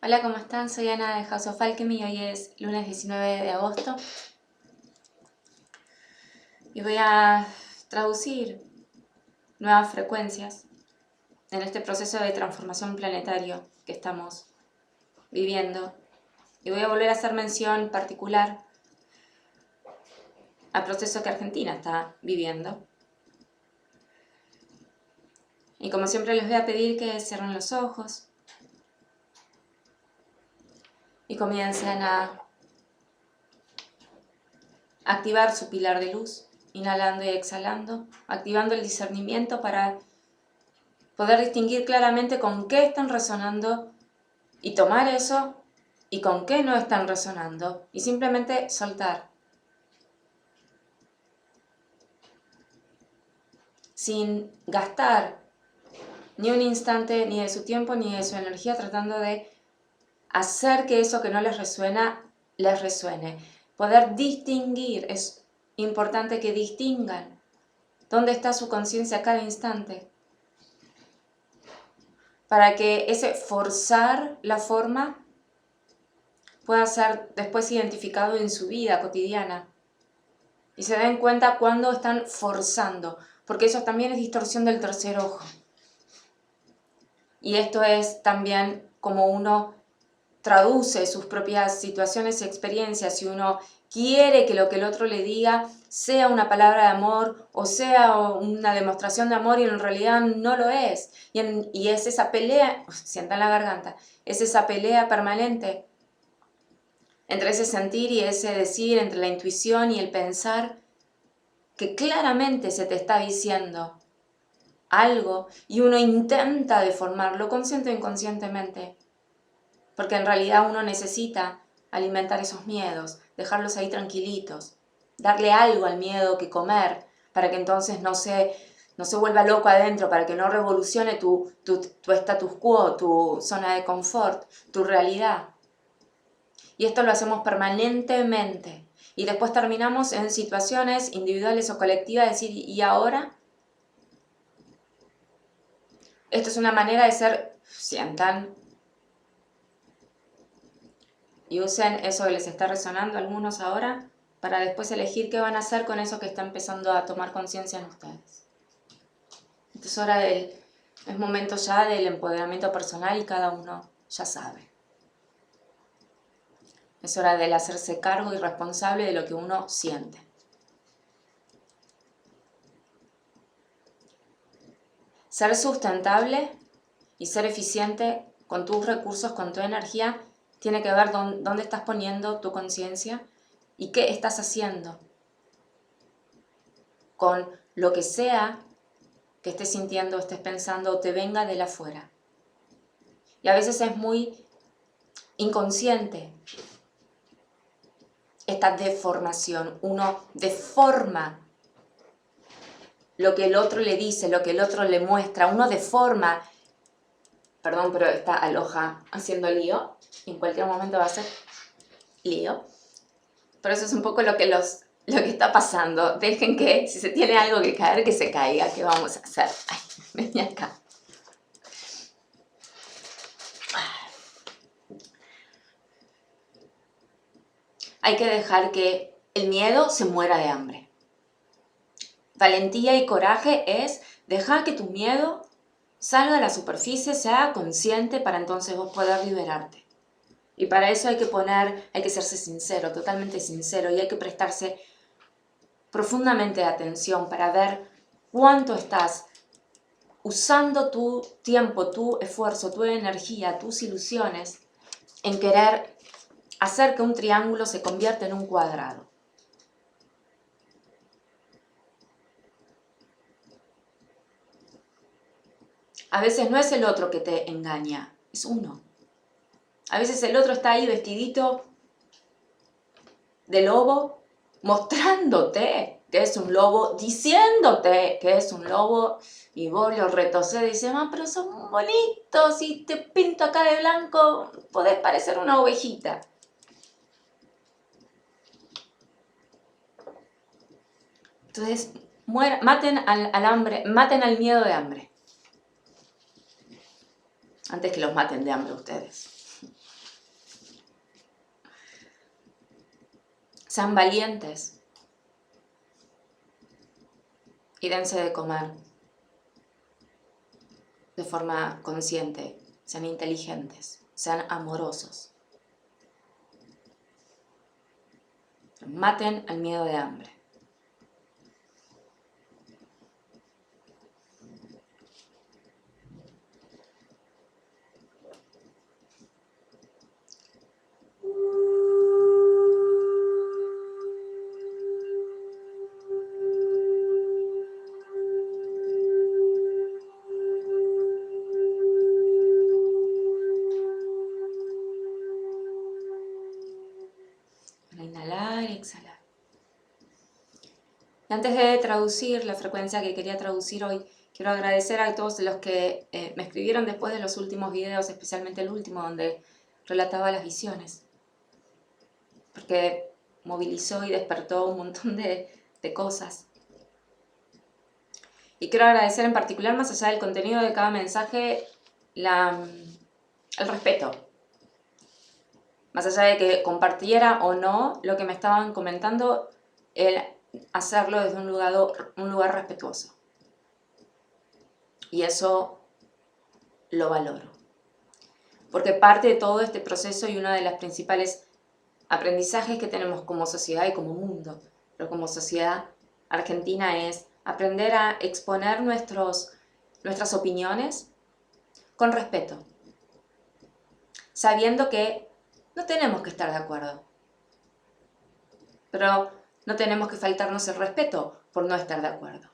Hola, ¿cómo están? Soy Ana de House of Alchemy y hoy es lunes 19 de agosto y voy a traducir nuevas frecuencias en este proceso de transformación planetario que estamos viviendo y voy a volver a hacer mención particular al proceso que Argentina está viviendo. Y como siempre les voy a pedir que cierren los ojos y comiencen a activar su pilar de luz, inhalando y exhalando, activando el discernimiento para poder distinguir claramente con qué están resonando y tomar eso y con qué no están resonando y simplemente soltar. Sin gastar ni un instante ni de su tiempo ni de su energía tratando de hacer que eso que no les resuena, les resuene. Poder distinguir, es importante que distingan dónde está su conciencia a cada instante. Para que ese forzar la forma pueda ser después identificado en su vida cotidiana. Y se den cuenta cuando están forzando, porque eso también es distorsión del tercer ojo. Y esto es también como uno traduce sus propias situaciones y experiencias. Si uno quiere que lo que el otro le diga sea una palabra de amor o sea una demostración de amor y en realidad no lo es. Y es esa pelea, sientan la garganta, es esa pelea permanente entre ese sentir y ese decir, entre la intuición y el pensar, que claramente se te está diciendo algo y uno intenta deformarlo consciente o inconscientemente, porque en realidad uno necesita alimentar esos miedos, dejarlos ahí tranquilitos, darle algo al miedo que comer, para que entonces no se vuelva loco adentro, para que no revolucione tu status quo, tu zona de confort, tu realidad. Y esto lo hacemos permanentemente. Y después terminamos en situaciones individuales o colectivas de decir, ¿y ahora? Esto es una manera de ser, sientan y usen eso que les está resonando a algunos ahora para después elegir qué van a hacer con eso que está empezando a tomar conciencia en ustedes. Es momento ya del empoderamiento personal y cada uno ya sabe. Es hora del hacerse cargo y responsable de lo que uno siente. Ser sustentable y ser eficiente con tus recursos, con tu energía, tiene que ver dónde estás poniendo tu conciencia y qué estás haciendo con lo que sea que estés sintiendo, estés pensando o te venga de la afuera. Y a veces es muy inconsciente esta deformación. Uno deforma lo que el otro le dice, lo que el otro le muestra. Uno deforma. Perdón, pero está Aloha haciendo lío. En cualquier momento va a ser lío. Pero eso es un poco lo que está pasando. Dejen que, si se tiene algo que caer, que se caiga. ¿Qué vamos a hacer? Ay, vení acá. Hay que dejar que el miedo se muera de hambre. Valentía y coraje es dejar que tu miedo salga a la superficie, sea consciente para entonces vos poder liberarte. Y para eso hay que serse sincero, totalmente sincero, y hay que prestarse profundamente atención para ver cuánto estás usando tu tiempo, tu esfuerzo, tu energía, tus ilusiones en querer hacer que un triángulo se convierta en un cuadrado. A veces no es el otro que te engaña, es uno. A veces el otro está ahí vestidito de lobo, mostrándote que es un lobo, diciéndote que es un lobo, y vos lo retosés y dices, pero son bonitos, y te pinto acá de blanco, podés parecer una ovejita. Entonces, maten al hambre, maten al miedo de hambre. Antes que los maten de hambre ustedes. Sean valientes y dense de comer de forma consciente. Sean inteligentes, sean amorosos. Maten al miedo de hambre. Para inhalar y exhalar. Y antes de traducir la frecuencia que quería traducir hoy, quiero agradecer a todos los que me escribieron después de los últimos videos, especialmente el último, donde relataba las visiones. Porque movilizó y despertó un montón de cosas. Y quiero agradecer en particular, más allá del contenido de cada mensaje, el respeto. Más allá de que compartiera o no lo que me estaban comentando, el hacerlo desde un lugar respetuoso. Y eso lo valoro. Porque parte de todo este proceso y uno de los principales aprendizajes que tenemos como sociedad y como mundo, pero como sociedad argentina, es aprender a exponer nuestras opiniones con respeto, sabiendo que no tenemos que estar de acuerdo, pero no tenemos que faltarnos el respeto por no estar de acuerdo.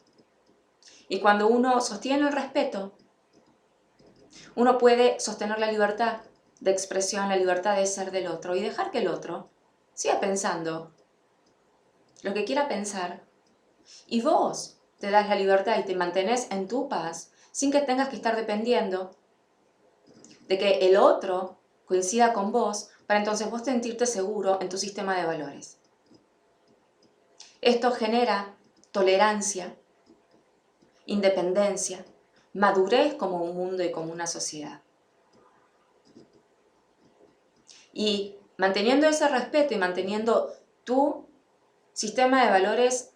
Y cuando uno sostiene el respeto, uno puede sostener la libertad de expresión, la libertad de ser del otro y dejar que el otro siga pensando lo que quiera pensar. Y vos te das la libertad y te mantenés en tu paz sin que tengas que estar dependiendo de que el otro coincida con vos para entonces vos sentirte seguro en tu sistema de valores. Esto genera tolerancia, independencia, madurez como un mundo y como una sociedad. Y manteniendo ese respeto y manteniendo tu sistema de valores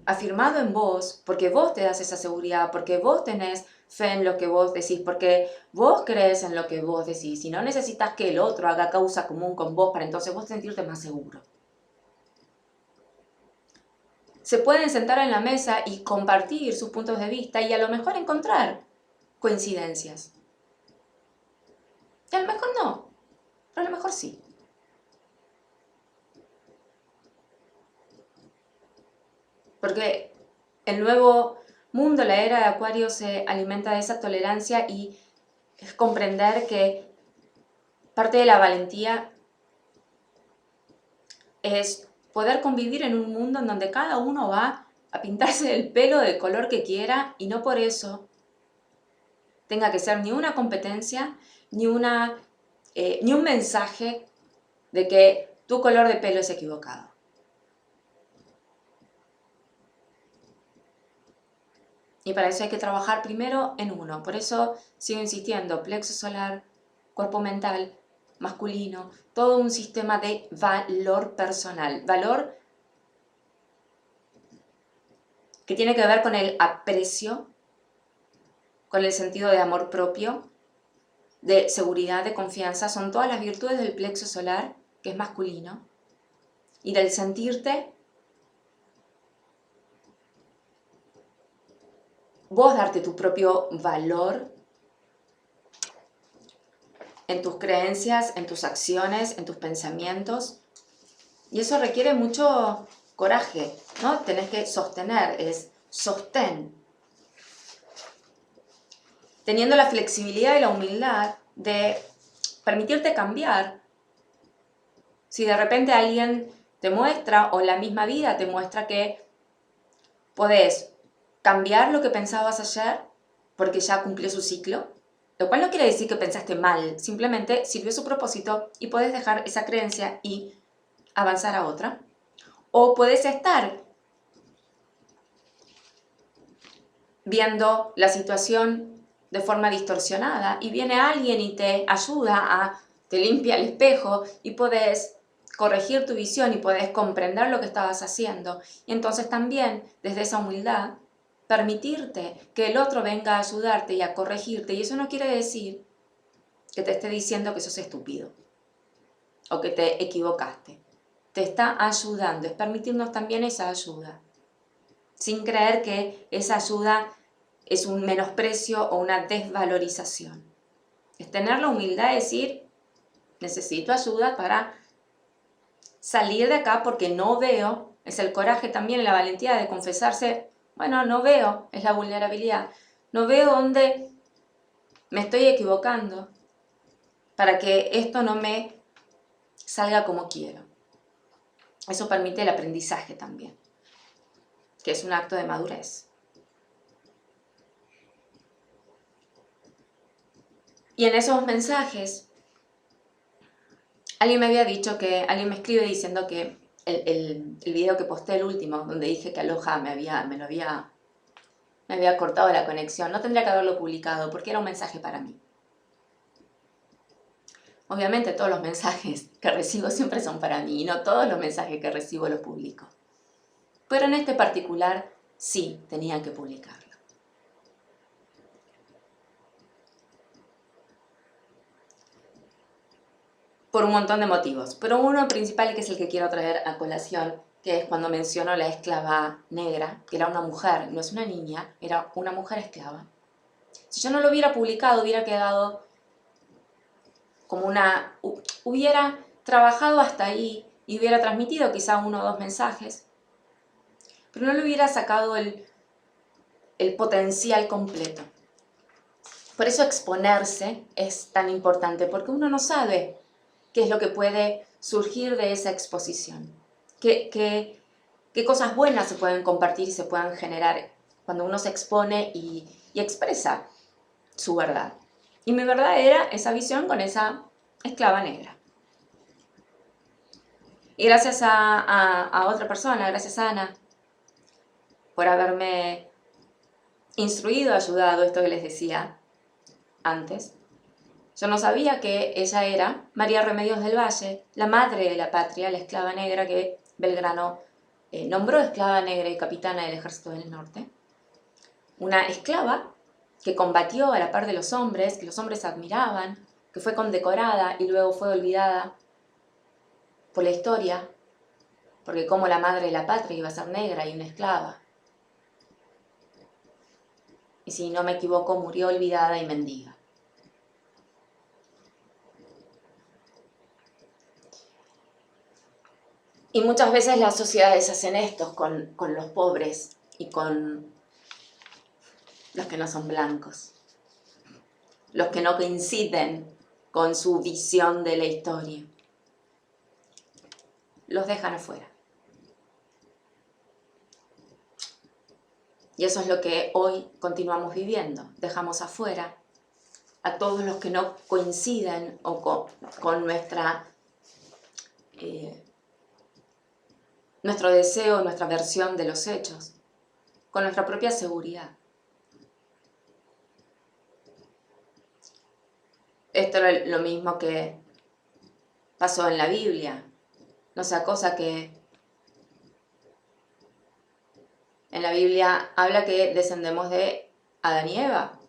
afirmado en vos, porque vos te das esa seguridad, porque vos tenés fe en lo que vos decís, porque vos crees en lo que vos decís y no necesitas que el otro haga causa común con vos para entonces vos sentirte más seguro. Se pueden sentar en la mesa y compartir sus puntos de vista y a lo mejor encontrar coincidencias. Y a lo mejor no, pero a lo mejor sí. Porque el nuevo mundo, la era de Acuario, se alimenta de esa tolerancia y es comprender que parte de la valentía es poder convivir en un mundo en donde cada uno va a pintarse el pelo del color que quiera y no por eso tenga que ser ni una competencia, ni un mensaje de que tu color de pelo es equivocado. Y para eso hay que trabajar primero en uno. Por eso sigo insistiendo, plexo solar, cuerpo mental, masculino, todo un sistema de valor personal. Valor que tiene que ver con el aprecio, con el sentido de amor propio, de seguridad, de confianza. Son todas las virtudes del plexo solar, que es masculino, y del sentirte vos darte tu propio valor en tus creencias, en tus acciones, en tus pensamientos. Y eso requiere mucho coraje, ¿no? Tenés que sostener, es sostén. Teniendo la flexibilidad y la humildad de permitirte cambiar. Si de repente alguien te muestra, o la misma vida te muestra que podés cambiar lo que pensabas ayer porque ya cumplió su ciclo, lo cual no quiere decir que pensaste mal, simplemente sirvió su propósito y podés dejar esa creencia y avanzar a otra. O puedes estar viendo la situación de forma distorsionada y viene alguien y te ayuda te limpia el espejo y podés corregir tu visión y podés comprender lo que estabas haciendo. Y entonces también, desde esa humildad, permitirte que el otro venga a ayudarte y a corregirte. Y eso no quiere decir que te esté diciendo que sos estúpido o que te equivocaste. Te está ayudando, es permitirnos también esa ayuda, sin creer que esa ayuda es un menosprecio o una desvalorización. Es tener la humildad de decir, necesito ayuda para salir de acá porque no veo, es el coraje también, la valentía de confesarse, bueno, no veo, es la vulnerabilidad, no veo dónde me estoy equivocando para que esto no me salga como quiero. Eso permite el aprendizaje también, que es un acto de madurez. Y en esos mensajes, alguien me había dicho que, alguien me escribe diciendo que el video que posté, el último, donde dije que Aloha me había cortado la conexión, no tendría que haberlo publicado porque era un mensaje para mí. Obviamente todos los mensajes que recibo siempre son para mí y no todos los mensajes que recibo los publico. Pero en este particular sí tenía que publicarlo. Por un montón de motivos, pero uno principal que es el que quiero traer a colación, que es cuando menciono la esclava negra, que era una mujer, no es una niña, era una mujer esclava. Si yo no lo hubiera publicado, hubiera quedado como hubiera trabajado hasta ahí y hubiera transmitido quizá 1 o 2 mensajes, pero no le hubiera sacado el potencial completo. Por eso exponerse es tan importante, porque uno no sabe qué es lo que puede surgir de esa exposición, qué cosas buenas se pueden compartir y se puedan generar cuando uno se expone y expresa su verdad. Y mi verdad era esa visión con esa esclava negra. Y gracias a otra persona, gracias a Ana, por haberme instruido, ayudado, esto que les decía antes. Yo no sabía que ella era María Remedios del Valle, la madre de la patria, la esclava negra que Belgrano nombró esclava negra y capitana del Ejército del Norte. Una esclava que combatió a la par de los hombres, que los hombres admiraban, que fue condecorada y luego fue olvidada por la historia, porque como la madre de la patria iba a ser negra y una esclava. Y si no me equivoco, murió olvidada y mendiga. Y muchas veces las sociedades hacen esto con los pobres y con los que no son blancos, los que no coinciden con su visión de la historia. Los dejan afuera. Y eso es lo que hoy continuamos viviendo. Dejamos afuera a todos los que no coinciden o con nuestro deseo, nuestra versión de los hechos, con nuestra propia seguridad. Esto era lo mismo que pasó en la Biblia. No sea cosa que en la Biblia habla que descendemos de Adán y Eva,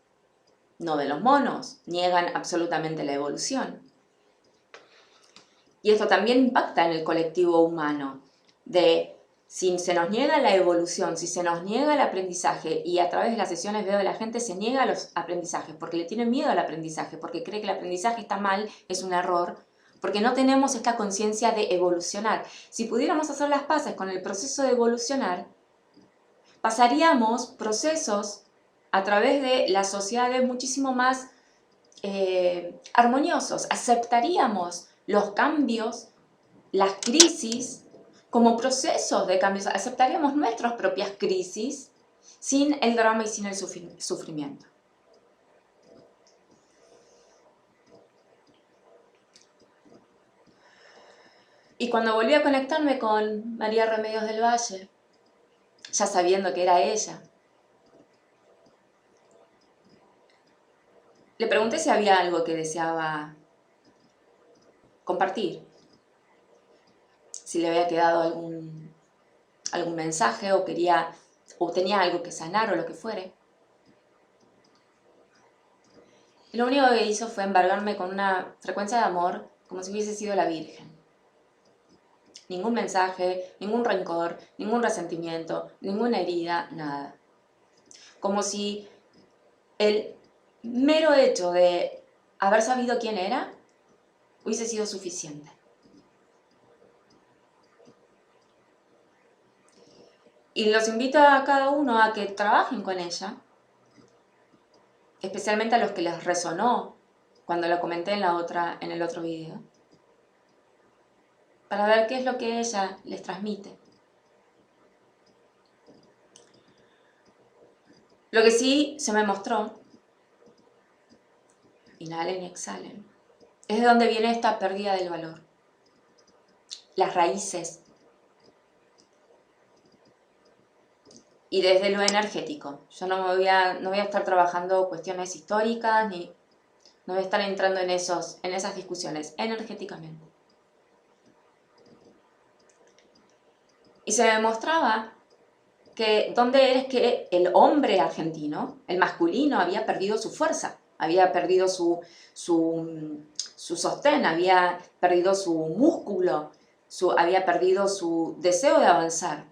no de los monos. Niegan absolutamente la evolución. Y esto también impacta en el colectivo humano, de si se nos niega la evolución, si se nos niega el aprendizaje, y a través de las sesiones veo que la gente se niega a los aprendizajes, porque le tiene miedo al aprendizaje, porque cree que el aprendizaje está mal, es un error, porque no tenemos esta conciencia de evolucionar. Si pudiéramos hacer las paces con el proceso de evolucionar, pasaríamos procesos a través de las sociedades muchísimo más armoniosos. Aceptaríamos los cambios, las crisis, como procesos de cambios. Aceptaríamos nuestras propias crisis sin el drama y sin el sufrimiento. Y cuando volví a conectarme con María Remedios del Valle, ya sabiendo que era ella, le pregunté si había algo que deseaba compartir. si le había quedado algún mensaje o tenía algo que sanar o lo que fuere. Y lo único que hizo fue embargarme con una frecuencia de amor como si hubiese sido la Virgen. Ningún mensaje, ningún rencor, ningún resentimiento, ninguna herida, nada. Como si el mero hecho de haber sabido quién era hubiese sido suficiente. Y los invito a cada uno a que trabajen con ella, especialmente a los que les resonó cuando lo comenté en el otro video, para ver qué es lo que ella les transmite. Lo que sí se me mostró, inhalen y exhalen, es de donde viene esta pérdida del valor. Las raíces. Y desde lo energético. Yo no voy a estar trabajando cuestiones históricas, ni no voy a estar entrando en esas discusiones, energéticamente. Y se me demostraba que dónde eres que el hombre argentino, el masculino, había perdido su fuerza, había perdido su sostén, había perdido su músculo, había perdido su deseo de avanzar,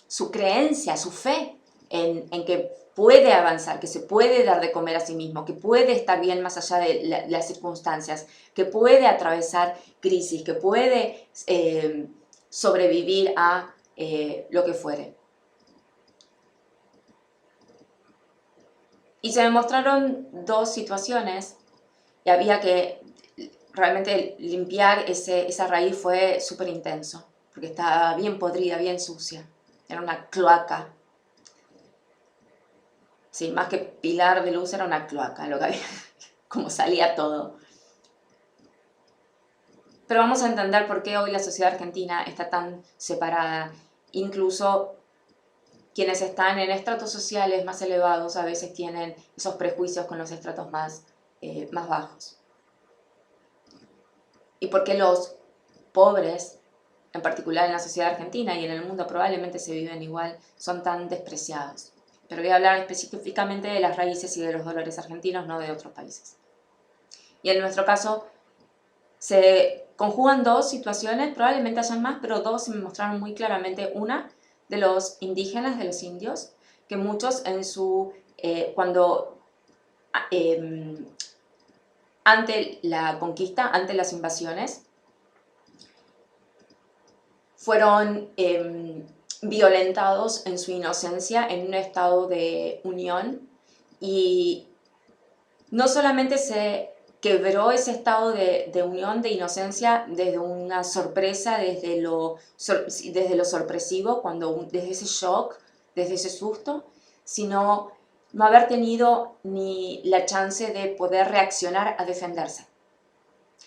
su creencia, su fe en que puede avanzar, que se puede dar de comer a sí mismo, que puede estar bien más allá de las circunstancias, que puede atravesar crisis, que puede sobrevivir a lo que fuere. Y se me mostraron dos situaciones y había que realmente limpiar esa raíz. Fue súper intenso, porque estaba bien podrida, bien sucia. Era una cloaca. Sí, más que pilar de luz era una cloaca, lo que había, como salía todo. Pero vamos a entender por qué hoy la sociedad argentina está tan separada. Incluso quienes están en estratos sociales más elevados a veces tienen esos prejuicios con los estratos más bajos. Y por qué los pobres, en particular en la sociedad argentina y en el mundo probablemente se viven igual, son tan despreciados. Pero voy a hablar específicamente de las raíces y de los dolores argentinos, no de otros países. Y en nuestro caso se conjugan dos situaciones, probablemente hayan más, pero dos se me mostraron muy claramente. Una de los indígenas, de los indios, que muchos cuando ante la conquista, ante las invasiones, fueron violentados en su inocencia, en un estado de unión, y no solamente se quebró ese estado de unión, de inocencia, desde una sorpresa, desde lo sorpresivo, desde ese shock, desde ese susto, sino no haber tenido ni la chance de poder reaccionar a defenderse.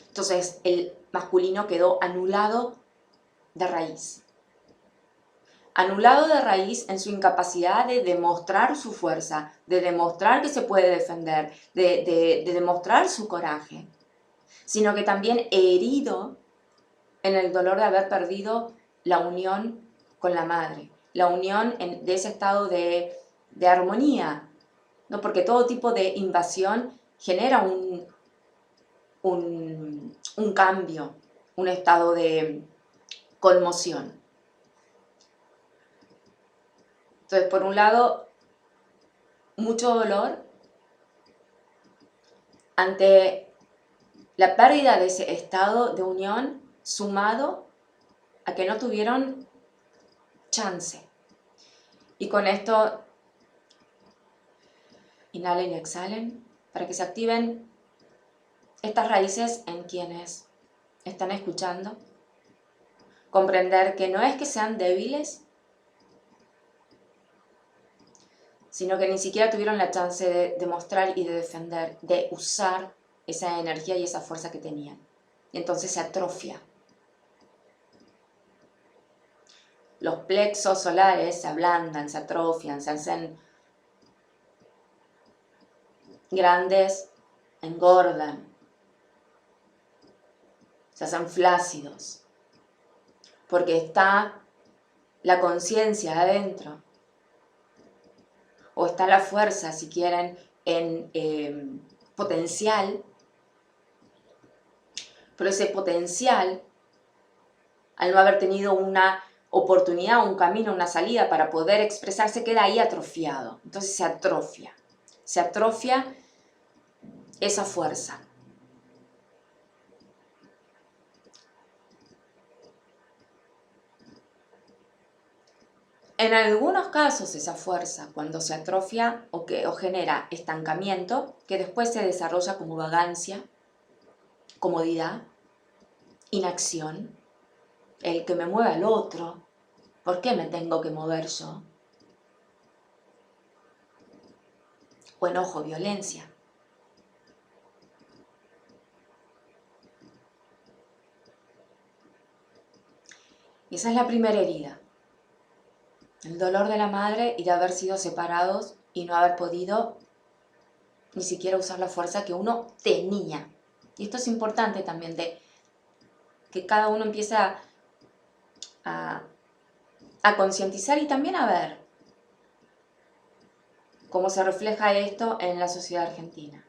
Entonces el masculino quedó anulado de raíz. Anulado de raíz en su incapacidad de demostrar su fuerza, de demostrar que se puede defender, de demostrar su coraje, sino que también herido en el dolor de haber perdido la unión con la madre, la unión de ese estado de armonía, ¿no? Porque todo tipo de invasión genera un cambio, un estado de conmoción. Entonces, por un lado, mucho dolor ante la pérdida de ese estado de unión, sumado a que no tuvieron chance. Y con esto, inhalen y exhalen para que se activen estas raíces en quienes están escuchando. Comprender que no es que sean débiles, sino que ni siquiera tuvieron la chance de demostrar y de defender, de usar esa energía y esa fuerza que tenían. Y entonces se atrofia. Los plexos solares se ablandan, se atrofian, se hacen grandes, engordan, se hacen flácidos. porque está la conciencia adentro, o está la fuerza, si quieren, en potencial, pero ese potencial, al no haber tenido una oportunidad, un camino, una salida para poder expresarse, queda ahí atrofiado. Entonces se atrofia esa fuerza. En algunos casos esa fuerza, cuando se atrofia o genera estancamiento, que después se desarrolla como vagancia, comodidad, inacción, el que me mueva el otro, ¿por qué me tengo que mover yo? O enojo, violencia. Y esa es la primera herida. El dolor de la madre y de haber sido separados y no haber podido ni siquiera usar la fuerza que uno tenía. Y esto es importante también, de que cada uno empiece a concientizar y también a ver cómo se refleja esto en la sociedad argentina.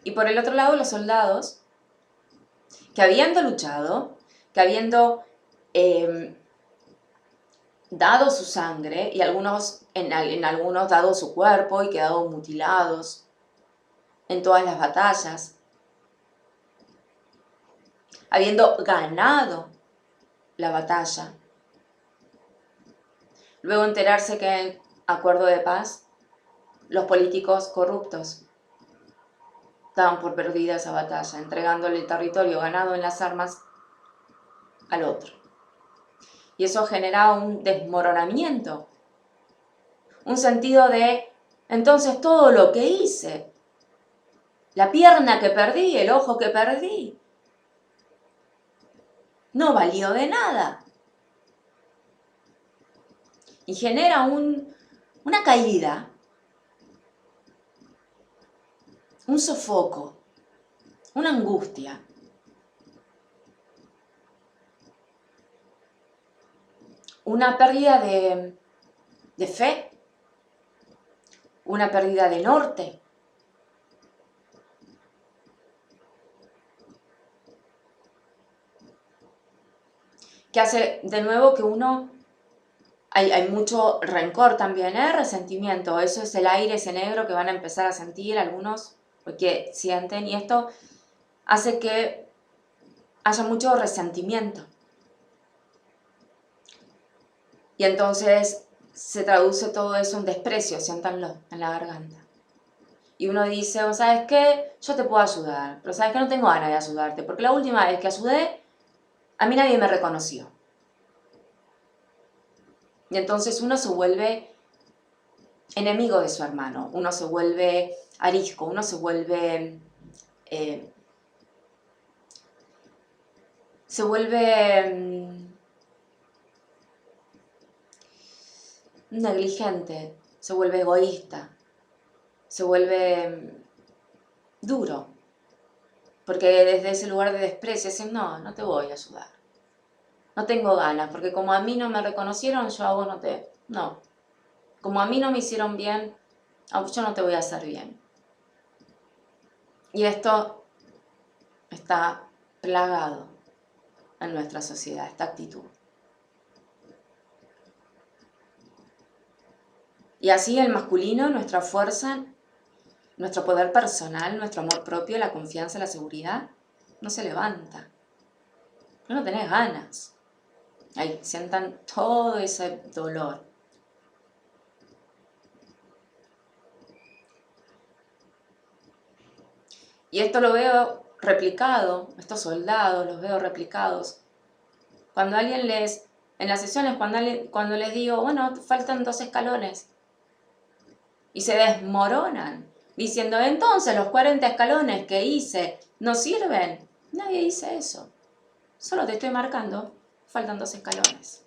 Y por el otro lado, los soldados, que habiendo luchado, que habiendo dado su sangre, y en algunos dado su cuerpo y quedado mutilados en todas las batallas, habiendo ganado la batalla, luego enterarse que en el acuerdo de paz los políticos corruptos daban por perdida esa batalla, entregándole el territorio ganado en las armas al otro. Y eso generaba un desmoronamiento, un sentido de, entonces todo lo que hice, la pierna que perdí, el ojo que perdí, no valió de nada. Y genera una caída, un sofoco, una angustia. Una pérdida de fe, una pérdida de norte. Que hace de nuevo que uno, hay mucho rencor también, resentimiento, eso es el aire ese negro que van a empezar a sentir algunos, porque sienten, y esto hace que haya mucho resentimiento. Y entonces se traduce todo eso en desprecio, siéntanlo en la garganta. Y uno dice, ¿sabes qué? Yo te puedo ayudar, pero ¿sabes qué? No tengo ganas de ayudarte, porque la última vez que ayudé, a mí nadie me reconoció. Y entonces uno se vuelve enemigo de su hermano, uno se vuelve arisco, uno se vuelve negligente, se vuelve egoísta, se vuelve duro, porque desde ese lugar de desprecio dicen, no te voy a ayudar, no tengo ganas, porque como a mí no me reconocieron, yo a vos no, como a mí no me hicieron bien, yo no te voy a hacer bien. Y esto está plagado en nuestra sociedad, esta actitud. Y así el masculino, nuestra fuerza, nuestro poder personal, nuestro amor propio, la confianza, la seguridad, no se levanta. No tenés ganas. Ahí sientan todo ese dolor. Y esto lo veo replicado, estos soldados los veo replicados. Cuando alguien en las sesiones, cuando les digo, bueno, faltan 2 escalones, y se desmoronan, diciendo, entonces los 40 escalones que hice no sirven. Nadie dice eso. Solo te estoy marcando, faltan 2 escalones.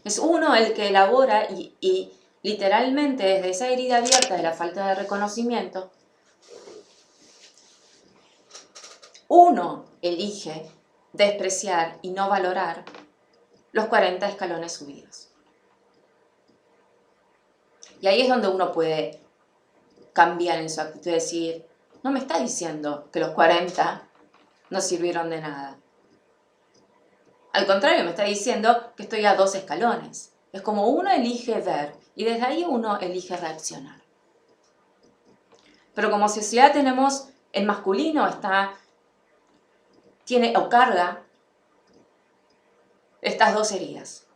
Es uno el que elabora y literalmente desde esa herida abierta de la falta de reconocimiento, uno elige despreciar y no valorar los 40 escalones subidos. Y ahí es donde uno puede cambiar en su actitud y decir, no me está diciendo que los 40 no sirvieron de nada. Al contrario, me está diciendo que estoy a 2 escalones. Es como uno elige ver y desde ahí uno elige reaccionar. Pero como sociedad tenemos, el masculino tiene o carga estas 2 heridas.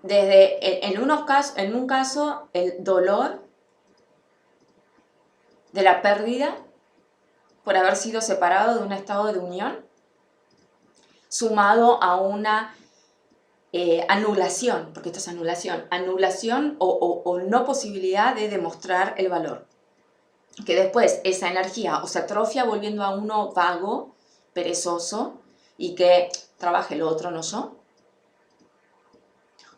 En un caso, el dolor de la pérdida por haber sido separado de un estado de unión, sumado a una anulación, porque esto es anulación o no posibilidad de demostrar el valor. Que después esa energía o se atrofia volviendo a uno vago, perezoso, y que trabaje el otro, no yo,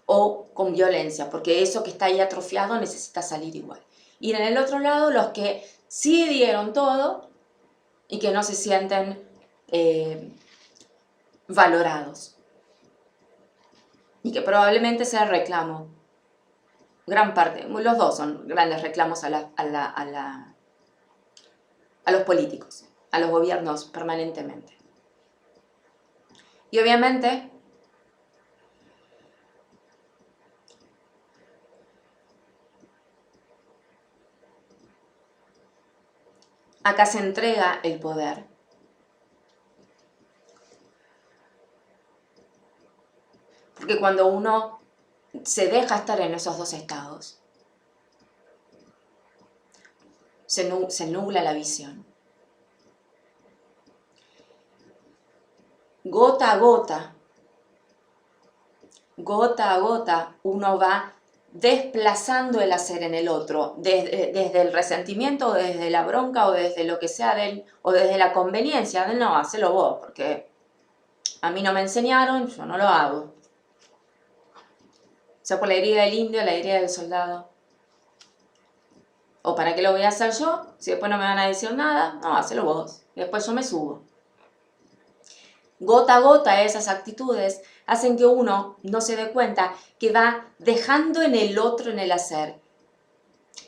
o con violencia, porque eso que está ahí atrofiado necesita salir igual. Y en el otro lado, los que sí dieron todo y que no se sienten valorados. Y que probablemente sea el reclamo. Gran parte, los dos son grandes reclamos a los políticos, a los gobiernos permanentemente. Y obviamente, acá se entrega el poder. Porque cuando uno se deja estar en esos 2 estados, se nubla la visión. Gota a gota, uno va desplazando el hacer en el otro, desde el resentimiento, o desde la bronca, o desde lo que sea o desde la conveniencia de no, hacelo vos, porque a mí no me enseñaron, yo no lo hago. O sea, por la herida del indio, la herida del soldado. ¿O para qué lo voy a hacer yo? Si después no me van a decir nada, no, hacelo vos. Y después yo me subo. Gota a gota esas actitudes hacen que uno no se dé cuenta que va dejando en el otro en el hacer.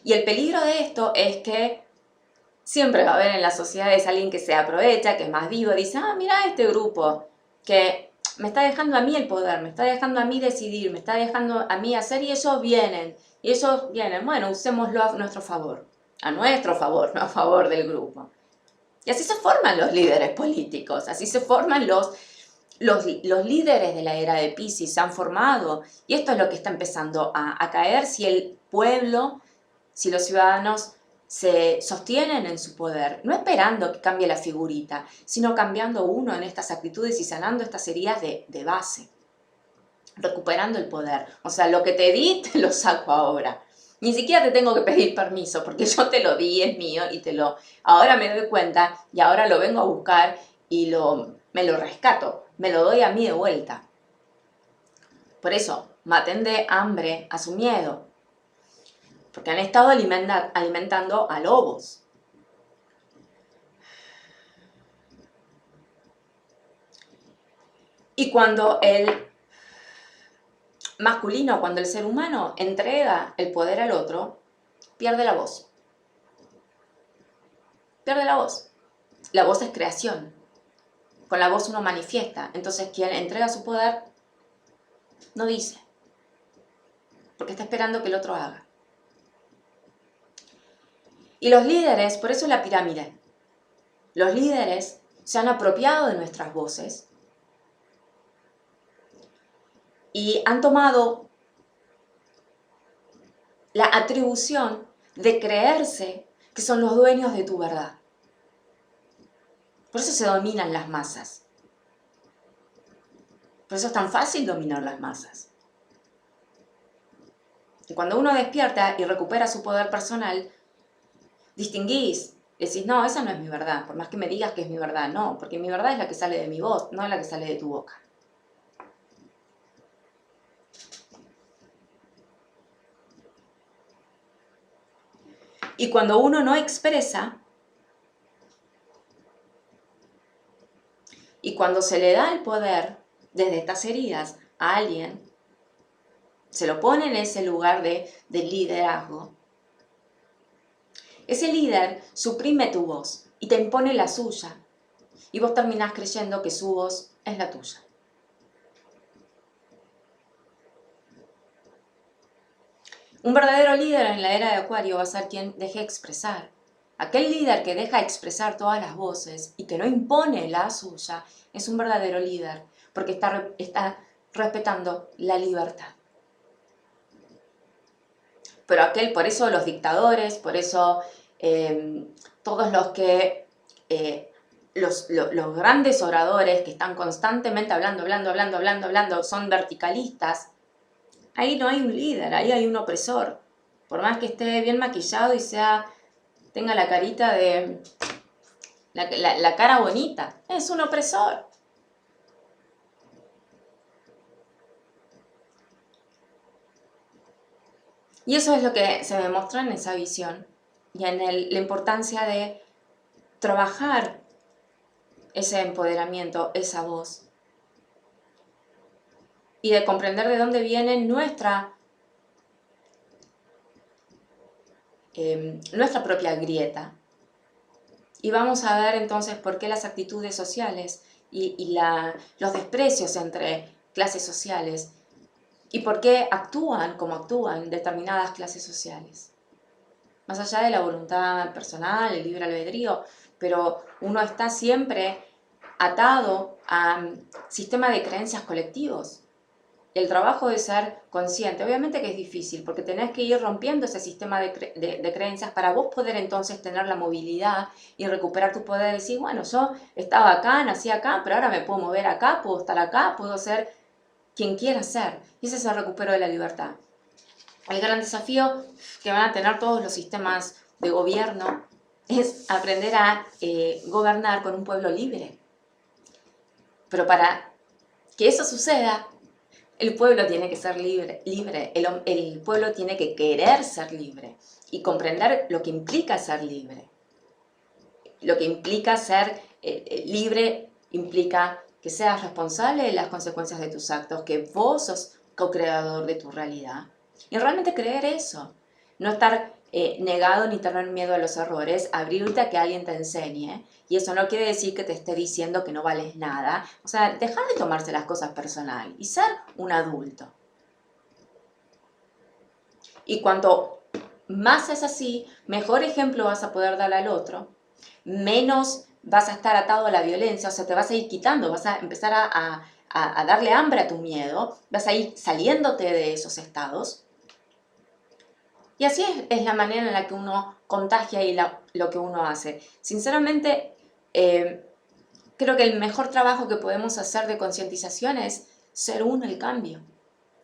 Y el peligro de esto es que siempre va a haber en las sociedades alguien que se aprovecha, que es más vivo, dice, mira este grupo que me está dejando a mí el poder, me está dejando a mí decidir, me está dejando a mí hacer y ellos vienen, bueno, usémoslo a nuestro favor, no a favor del grupo. Y así se forman los líderes políticos, así se forman los líderes de la era de Piscis, se han formado. Y esto es lo que está empezando a caer si el pueblo, si los ciudadanos se sostienen en su poder, no esperando que cambie la figurita, sino cambiando uno en estas actitudes y sanando estas heridas de base, recuperando el poder. O sea, lo que te di, te lo saco ahora. Ni siquiera te tengo que pedir permiso, porque yo te lo di, es mío, y ahora me doy cuenta, y ahora lo vengo a buscar, y me lo rescato, me lo doy a mí de vuelta. Por eso, maten de hambre a su miedo, porque han estado alimentando a lobos. Y cuando el masculino, cuando el ser humano entrega el poder al otro, pierde la voz. Pierde la voz. La voz es creación. Con la voz uno manifiesta. Entonces quien entrega su poder no dice. Porque está esperando que el otro haga. Y los líderes, por eso la pirámide. Los líderes se han apropiado de nuestras voces y han tomado la atribución de creerse que son los dueños de tu verdad. Por eso se dominan las masas. Por eso es tan fácil dominar las masas. Y cuando uno despierta y recupera su poder personal, distinguís, decís, no, esa no es mi verdad, por más que me digas que es mi verdad, no, porque mi verdad es la que sale de mi voz, no la que sale de tu boca. Y cuando uno no expresa, Y cuando se le da el poder desde estas heridas a alguien, se lo pone en ese lugar de liderazgo, ese líder suprime tu voz y te impone la suya. Y vos terminás creyendo que su voz es la tuya. Un verdadero líder en la era de Acuario va a ser quien deje expresar. Aquel líder que deja expresar todas las voces y que no impone la suya es un verdadero líder, porque está respetando la libertad. Pero por eso los dictadores, por eso todos los que, los grandes oradores que están constantemente hablando, son verticalistas, ahí no hay un líder, ahí hay un opresor. Por más que esté bien maquillado y tenga la carita de, la cara bonita, es un opresor. Y eso es lo que se demuestra en esa visión y en la importancia de trabajar ese empoderamiento, esa voz, y de comprender de dónde viene nuestra propia grieta. Y vamos a ver entonces por qué las actitudes sociales y los desprecios entre clases sociales y por qué actúan como actúan determinadas clases sociales. Más allá de la voluntad personal, el libre albedrío, pero uno está siempre atado a un sistema de creencias colectivos. El trabajo de ser consciente, obviamente que es difícil, porque tenés que ir rompiendo ese sistema de creencias para vos poder entonces tener la movilidad y recuperar tu poder, decir, bueno, yo estaba acá, nací acá, pero ahora me puedo mover acá, puedo estar acá, puedo ser quien quiera ser. Y ese es el recupero de la libertad. El gran desafío que van a tener todos los sistemas de gobierno es aprender a gobernar con un pueblo libre. Pero para que eso suceda, el pueblo tiene que ser libre. El pueblo tiene que querer ser libre y comprender lo que implica ser libre. Lo que implica ser libre implica que seas responsable de las consecuencias de tus actos, que vos sos co-creador de tu realidad. Y realmente creer eso. No estar negado ni tener miedo a los errores, abrirte a que alguien te enseñe. Y eso no quiere decir que te esté diciendo que no vales nada. O sea, dejar de tomarse las cosas personal y ser un adulto. Y cuanto más es así, mejor ejemplo vas a poder dar al otro, menos vas a estar atado a la violencia, o sea, te vas a ir quitando, vas a empezar a darle hambre a tu miedo, vas a ir saliéndote de esos estados. Y así es la manera en la que uno contagia y lo que uno hace. Sinceramente, creo que el mejor trabajo que podemos hacer de concientización es ser uno el cambio.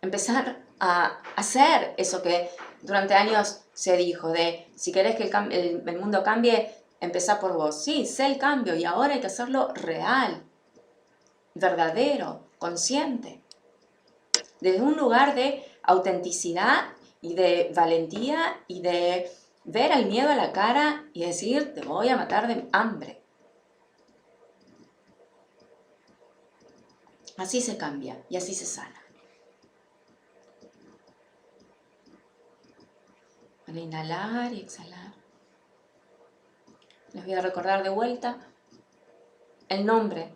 Empezar a hacer eso que durante años se dijo, de si querés que el mundo cambie, empezá por vos. Sí, sé el cambio y ahora hay que hacerlo real, verdadero, consciente. Desde un lugar de autenticidad y de valentía y de ver al miedo a la cara y decir, te voy a matar de hambre. Así se cambia y así se sana. Van a inhalar y exhalar. Les voy a recordar de vuelta el nombre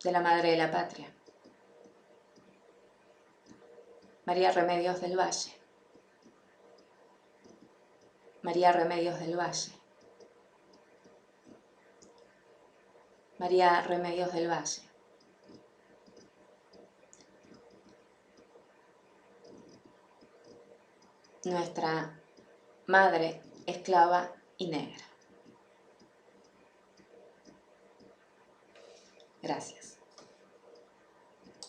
de la Madre de la Patria. María Remedios del Valle. María Remedios del Valle. María Remedios del Valle. Nuestra madre esclava y negra. Gracias.